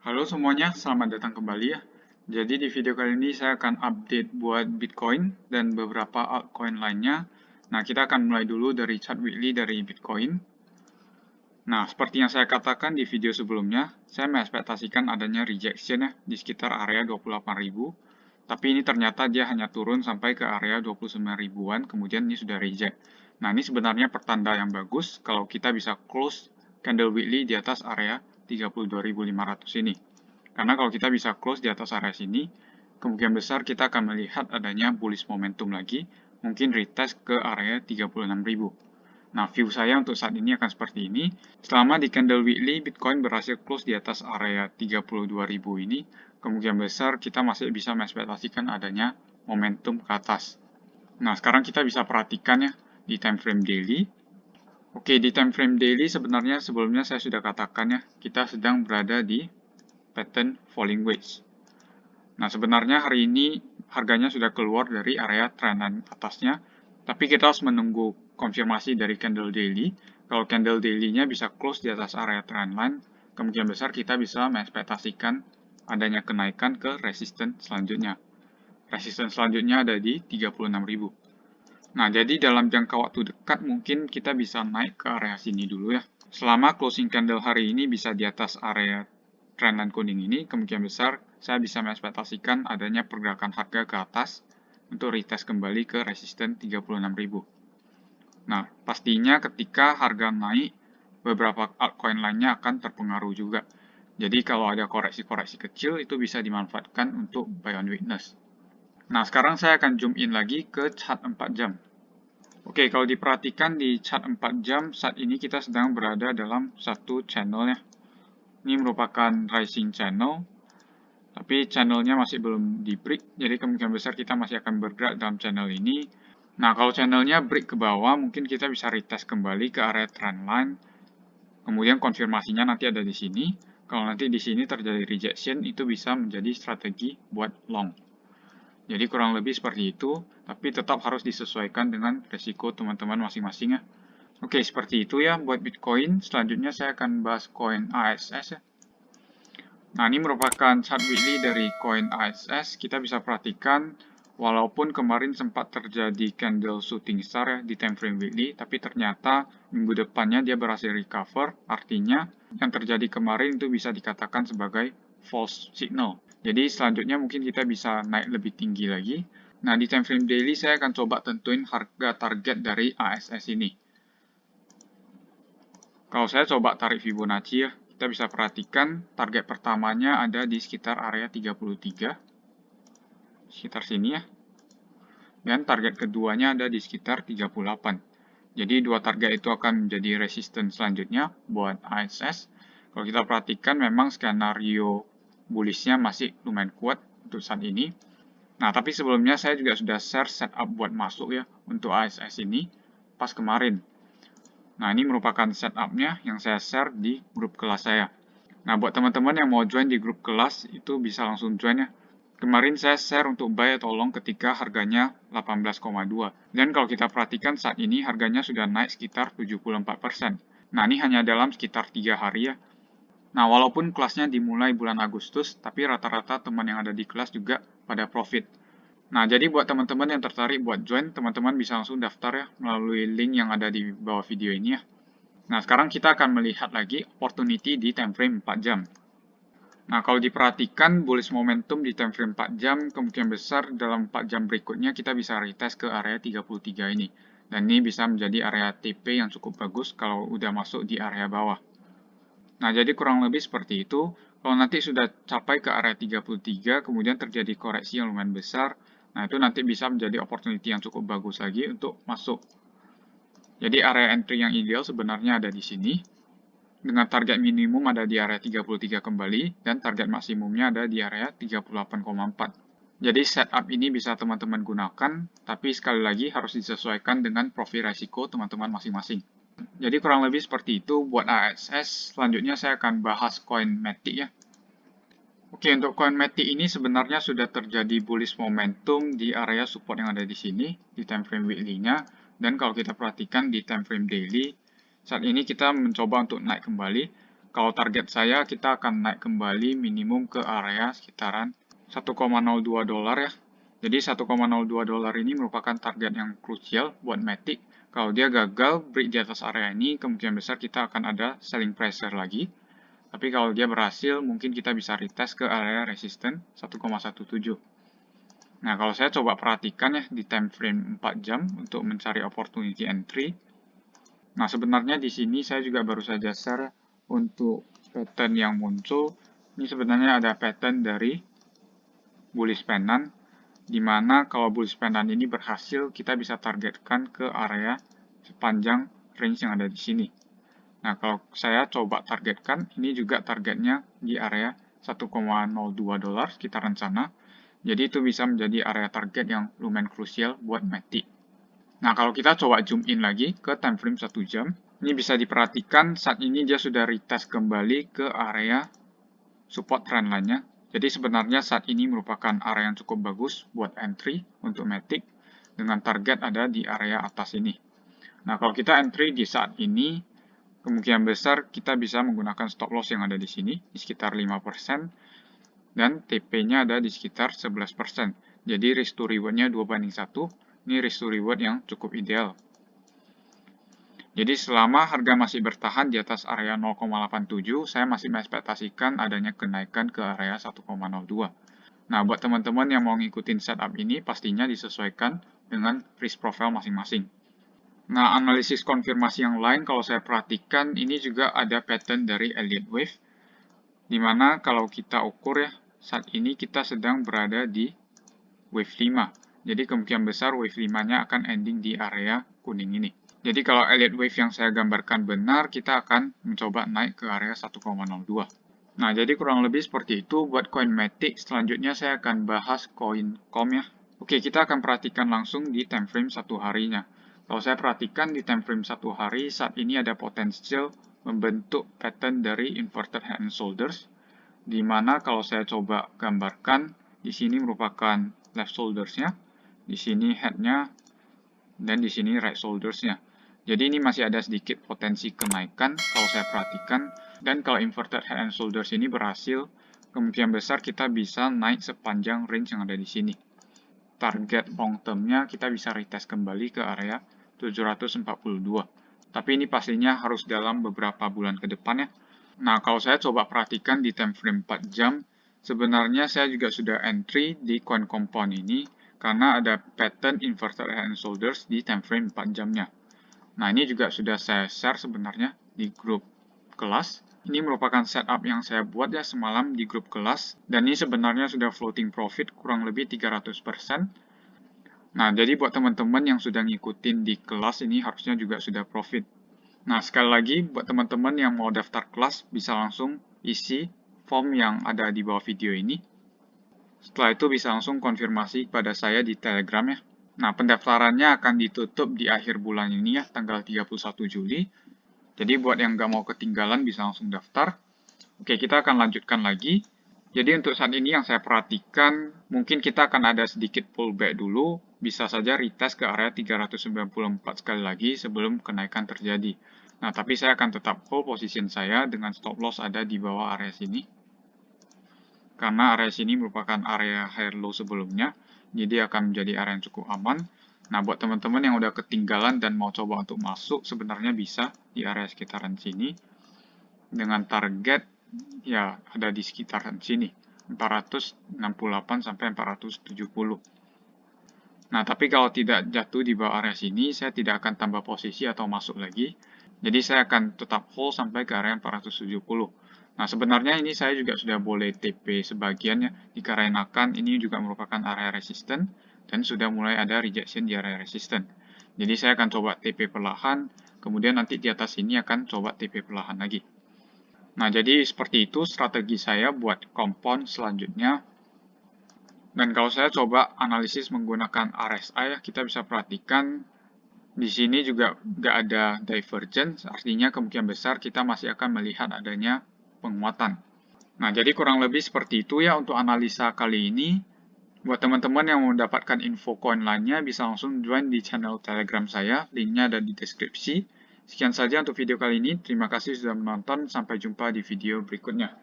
Halo semuanya, selamat datang kembali ya. Jadi di video kali ini saya akan update buat Bitcoin dan beberapa altcoin lainnya. Nah, kita akan mulai dulu dari chart weekly dari Bitcoin. Nah, seperti yang saya katakan di video sebelumnya, saya mengekspektasikan adanya rejection ya di sekitar area 28.000. Tapi ini ternyata dia hanya turun sampai ke area 29 ribuan, kemudian ini sudah reject. Nah, ini sebenarnya pertanda yang bagus kalau kita bisa close candle weekly di atas area 32.500 ini. Karena kalau kita bisa close di atas area sini, kemungkinan besar kita akan melihat adanya bullish momentum lagi, mungkin retest ke area 36.000. Nah, view saya untuk saat ini akan seperti ini. Selama di candle weekly, Bitcoin berhasil close di atas area 32.000 ini, kemungkinan besar kita masih bisa mengekspektasikan adanya momentum ke atas. Nah, sekarang kita bisa perhatikan ya di time frame daily. Oke, di time frame daily sebenarnya sebelumnya saya sudah katakan ya, kita sedang berada di pattern falling wedge. Nah, sebenarnya hari ini harganya sudah keluar dari area trendline atasnya, tapi kita harus menunggu konfirmasi dari candle daily. Kalau candle daily-nya bisa close di atas area trendline, kemungkinan besar kita bisa mengekspektasikan adanya kenaikan ke resistance selanjutnya. Resistance selanjutnya ada di 36.000. Nah, jadi dalam jangka waktu dekat mungkin kita bisa naik ke area sini dulu ya. Selama closing candle hari ini bisa di atas area trendline kuning ini, kemungkinan besar saya bisa mengekspektasikan adanya pergerakan harga ke atas untuk retest kembali ke resisten 36.000. Nah, pastinya ketika harga naik, beberapa altcoin lainnya akan terpengaruh juga. Jadi kalau ada koreksi-koreksi kecil, itu bisa dimanfaatkan untuk buy on weakness. Nah, sekarang saya akan zoom in lagi ke chart 4 jam. Oke, kalau diperhatikan di chart 4 jam, saat ini kita sedang berada dalam satu channel ya. Ini merupakan rising channel, tapi channelnya masih belum di break, jadi kemungkinan besar kita masih akan bergerak dalam channel ini. Nah, kalau channelnya break ke bawah, mungkin kita bisa retest kembali ke area trendline, kemudian konfirmasinya nanti ada di sini. Kalau nanti di sini terjadi rejection, itu bisa menjadi strategi buat long. Jadi kurang lebih seperti itu, tapi tetap harus disesuaikan dengan resiko teman-teman masing-masing ya. Oke, seperti itu ya buat Bitcoin. Selanjutnya saya akan bahas koin ASS ya. Nah, ini merupakan chart weekly dari koin ASS. Kita bisa perhatikan, walaupun kemarin sempat terjadi candle shooting star ya di time frame weekly, tapi ternyata minggu depannya dia berhasil recover. Artinya, yang terjadi kemarin itu bisa dikatakan sebagai false signal. Jadi selanjutnya mungkin kita bisa naik lebih tinggi lagi. Nah, di time frame daily saya akan coba tentuin harga target dari ASS ini. Kalau saya coba tarik Fibonacci ya, kita bisa perhatikan target pertamanya ada di sekitar area 33, sekitar sini ya. Dan target keduanya ada di sekitar 38. Jadi dua target itu akan menjadi resistance selanjutnya buat ASS. Kalau kita perhatikan memang skenario bullishnya masih lumayan kuat untuk saat ini. Nah, tapi sebelumnya saya juga sudah share setup buat masuk ya untuk ASS ini pas kemarin. Nah, ini merupakan setupnya yang saya share di grup kelas saya. Nah, buat teman-teman yang mau join di grup kelas, itu bisa langsung join ya. Kemarin saya share untuk buy atau long ketika harganya 18,2. Dan kalau kita perhatikan saat ini harganya sudah naik sekitar 74%. Nah, ini hanya dalam sekitar 3 hari ya. Nah, walaupun kelasnya dimulai bulan Agustus, tapi rata-rata teman yang ada di kelas juga pada profit. Nah, jadi buat teman-teman yang tertarik buat join, teman-teman bisa langsung daftar ya melalui link yang ada di bawah video ini ya. Nah, sekarang kita akan melihat lagi opportunity di time frame 4 jam. Nah, kalau diperhatikan bullish momentum di time frame 4 jam, kemungkinan besar dalam 4 jam berikutnya kita bisa retest ke area 33 ini. Dan ini bisa menjadi area TP yang cukup bagus kalau udah masuk di area bawah. Nah, jadi kurang lebih seperti itu. Kalau nanti sudah capai ke area 33, kemudian terjadi koreksi yang lumayan besar, nah itu nanti bisa menjadi opportunity yang cukup bagus lagi untuk masuk. Jadi area entry yang ideal sebenarnya ada di sini, dengan target minimum ada di area 33 kembali, dan target maksimumnya ada di area 38,4. Jadi setup ini bisa teman-teman gunakan, tapi sekali lagi harus disesuaikan dengan profil resiko teman-teman masing-masing. Jadi kurang lebih seperti itu buat ASS. Selanjutnya saya akan bahas koin Matic ya. Oke, untuk koin Matic ini sebenarnya sudah terjadi bullish momentum di area support yang ada di sini, di time frame weekly-nya. Dan kalau kita perhatikan di time frame daily, saat ini kita mencoba untuk naik kembali. kalau target saya kita akan naik kembali minimum ke area sekitaran 1,02 dolar ya. Jadi 1,02 dolar ini merupakan target yang krusial buat Matic. Kalau dia gagal break di atas area ini, kemungkinan besar kita akan ada selling pressure lagi. Tapi kalau dia berhasil, mungkin kita bisa retest ke area resistance 1,17. Nah, kalau saya coba perhatikan ya di time frame 4 jam untuk mencari opportunity entry. Nah, sebenarnya di sini saya juga baru saja share untuk pattern yang muncul. Ini sebenarnya ada pattern dari bullish pennant, di mana kalau bullish pennant ini berhasil, kita bisa targetkan ke area sepanjang range yang ada di sini. Nah, kalau saya coba targetkan, ini juga targetnya di area 1,02 dolar sekitaran sana. Jadi itu bisa menjadi area target yang lumayan krusial buat Matic. Nah, kalau kita coba zoom in lagi ke time frame 1 jam, ini bisa diperhatikan saat ini dia sudah retest kembali ke area support trendline-nya. Jadi sebenarnya saat ini merupakan area yang cukup bagus buat entry untuk Matic dengan target ada di area atas ini. Nah, kalau kita entry di saat ini, kemungkinan besar kita bisa menggunakan stop loss yang ada di sini, di sekitar 5%, dan TP-nya ada di sekitar 11%. Jadi risk to reward-nya 2:1, ini risk to reward yang cukup ideal. Jadi selama harga masih bertahan di atas area 0,87, saya masih mengekspektasikan adanya kenaikan ke area 1,02. Nah, buat teman-teman yang mau ngikutin setup ini, pastinya disesuaikan dengan risk profile masing-masing. Nah, analisis konfirmasi yang lain kalau saya perhatikan, ini juga ada pattern dari Elliott Wave, di mana kalau kita ukur ya, saat ini kita sedang berada di wave 5. Jadi kemungkinan besar wave 5-nya akan ending di area kuning ini. Jadi kalau Elliott Wave yang saya gambarkan benar, kita akan mencoba naik ke area 1,02. Nah, jadi kurang lebih seperti itu buat koin Matic. Selanjutnya saya akan bahas koin COM ya. Oke, kita akan perhatikan langsung di time frame 1 harinya. Kalau saya perhatikan di time frame 1 hari, saat ini ada potensial membentuk pattern dari inverted head and shoulders, di mana kalau saya coba gambarkan, di sini merupakan left shoulders-nya, di sini head-nya, dan di sini right shoulders-nya. Jadi ini masih ada sedikit potensi kenaikan kalau saya perhatikan, dan kalau inverted head and shoulders ini berhasil, kemungkinan besar kita bisa naik sepanjang range yang ada di sini. Target long term-nya kita bisa retest kembali ke area 742. Tapi ini pastinya harus dalam beberapa bulan ke depan ya. Nah, kalau saya coba perhatikan di time frame 4 jam, sebenarnya saya juga sudah entry di coin compound ini karena ada pattern inverted head and shoulders di time frame 4 jamnya. Nah, ini juga sudah saya share sebenarnya di grup kelas. Ini merupakan setup yang saya buat ya semalam di grup kelas, dan ini sebenarnya sudah floating profit kurang lebih 300%. Nah, jadi buat teman-teman yang sudah ngikutin di kelas ini harusnya juga sudah profit. Nah, sekali lagi buat teman-teman yang mau daftar kelas bisa langsung isi form yang ada di bawah video ini. Setelah itu bisa langsung konfirmasi kepada saya di Telegram ya. Nah, pendaftarannya akan ditutup di akhir bulan ini ya, tanggal 31 Juli. Jadi buat yang nggak mau ketinggalan bisa langsung daftar. Oke, kita akan lanjutkan lagi. Jadi untuk saat ini yang saya perhatikan, mungkin kita akan ada sedikit pullback dulu, bisa saja retest ke area 394 sekali lagi sebelum kenaikan terjadi. Nah, tapi saya akan tetap hold position saya dengan stop loss ada di bawah area sini. Karena area sini merupakan area higher low sebelumnya, jadi akan menjadi area yang cukup aman. Nah, buat teman-teman yang udah ketinggalan dan mau coba untuk masuk, sebenarnya bisa di area sekitaran sini. Dengan target, ya ada di sekitaran sini, 468 sampai 470. Nah, tapi kalau tidak jatuh di bawah area sini, saya tidak akan tambah posisi atau masuk lagi. Jadi saya akan tetap hold sampai ke area 470. Nah, sebenarnya ini saya juga sudah boleh TP sebagian ya, dikarenakan ini juga merupakan area resisten, dan sudah mulai ada rejection di area resisten. Jadi saya akan coba TP perlahan, kemudian nanti di atas ini akan coba TP perlahan lagi. Nah, jadi seperti itu strategi saya buat compound selanjutnya. Dan kalau saya coba analisis menggunakan RSI, ya, kita bisa perhatikan di sini juga nggak ada divergence, artinya kemungkinan besar kita masih akan melihat adanya penguatan. Nah, jadi kurang lebih seperti itu ya untuk analisa kali ini. Buat teman-teman yang mau mendapatkan info koin lainnya, bisa langsung join di channel Telegram saya, linknya ada di deskripsi. Sekian saja untuk video kali ini. Terima kasih sudah menonton. Sampai jumpa di video berikutnya.